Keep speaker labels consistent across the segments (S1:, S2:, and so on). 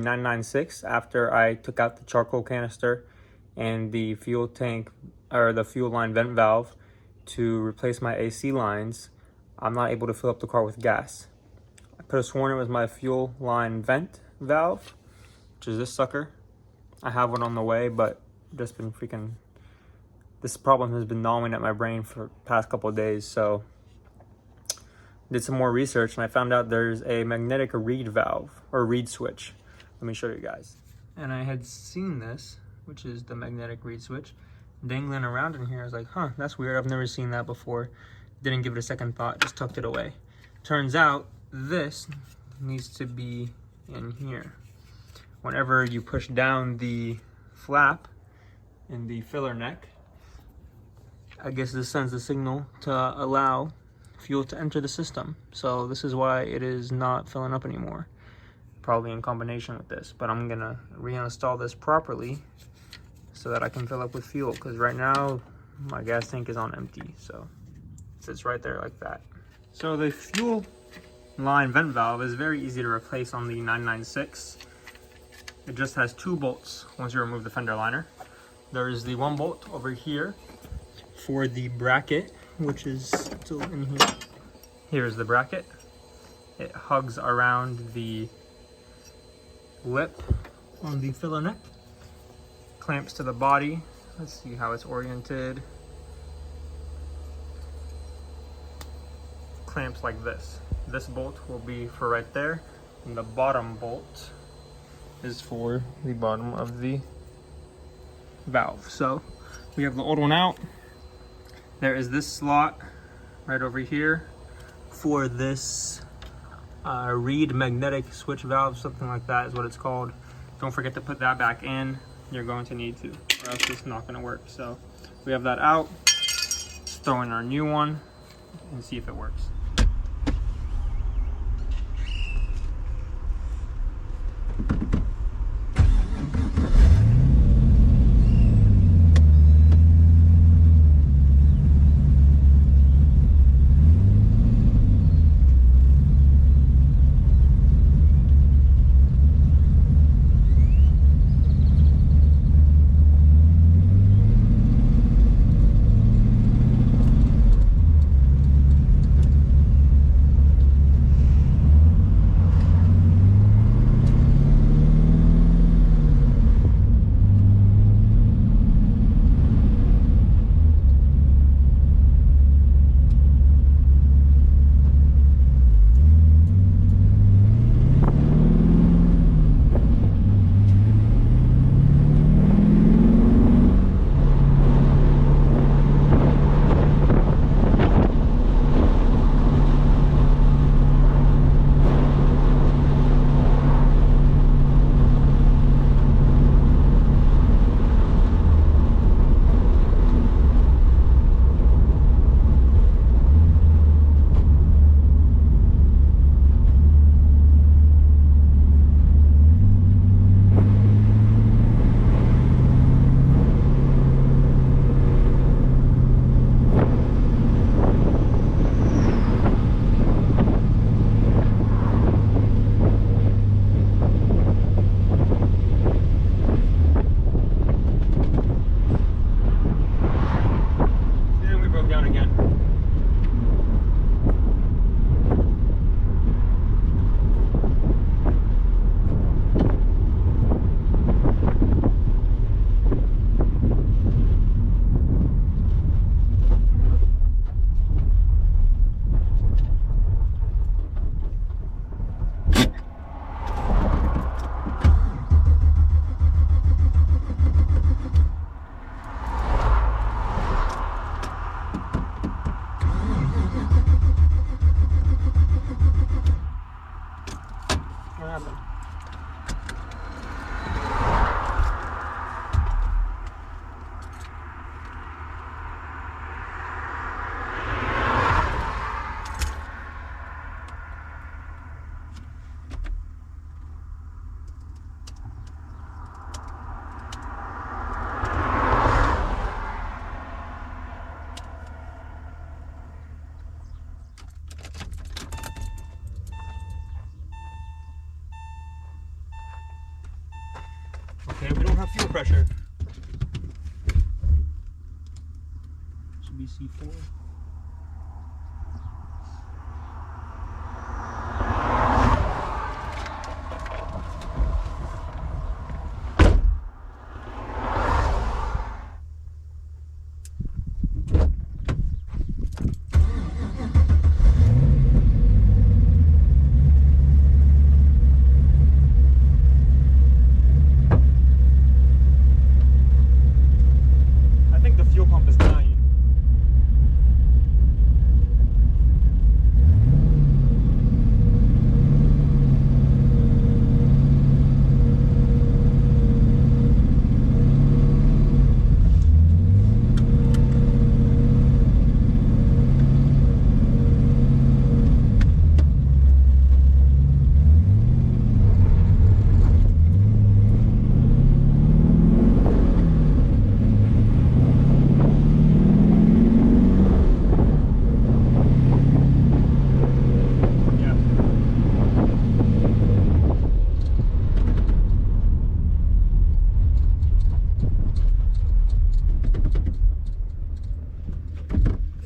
S1: the 996 after I took out the charcoal canister and the fuel tank or the fuel line vent valve to replace my AC lines. I'm not able to fill up the car with gas. I could have sworn it was my fuel line vent valve, which is this sucker. I have one on the way, but just been this problem has been gnawing at my brain for the past couple of days. So did some more research and I found out there's a magnetic reed valve or reed switch. Let me show you guys. And I had seen this, which is the magnetic reed switch, dangling around in here. I was like, huh, that's weird. I've never seen that before. Didn't give it a second thought, just tucked it away. Turns out this needs to be in here. Whenever you push down the flap in the filler neck, I guess this sends a signal to allow fuel to enter the system. So this is why it is not filling up anymore, probably in combination with this. But I'm gonna reinstall this properly so that I can fill up with fuel, because right now my gas tank is on empty, so it sits right there like that. So the fuel line vent valve is very easy to replace on the 996. It just has 2 bolts once you remove the fender liner. There is the 1 bolt over here for the bracket, which is still in here. Here's the bracket. It hugs around the lip on the filler neck. Clamps to the body. Let's see how it's oriented. Clamps like this. This bolt will be for right there, and the bottom bolt is for the bottom of the valve. So we have the old one out. There is this slot right over here for this reed magnetic switch valve, something like that is what it's called. Don't forget to put that back in. You're going to need to, or else it's not going to work. So we have that out. Let's throw in our new one and see if it works. and we don't have fuel pressure. Should be C4.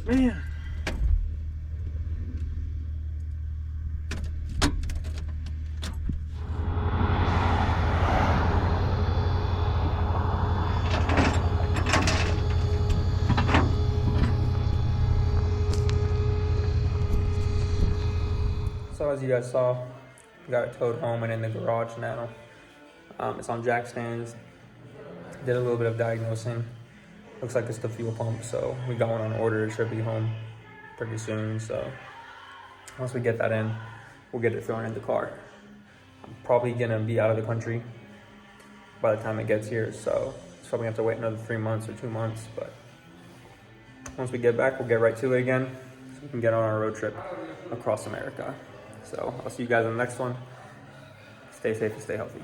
S1: Man. So as you guys saw, we got it towed home and in the garage now. It's on jack stands. Did a little bit of diagnosing. Looks like it's the fuel pump, so we got one on order. It should be home pretty soon. So once we get that in, we'll get it thrown in the car. I'm probably gonna be out of the country by the time it gets here, so it's probably gonna have to wait another 3 months or 2 months. But once we get back, we'll get right to it again, so we can get on our road trip across America. So I'll see you guys in the next one. Stay safe and stay healthy.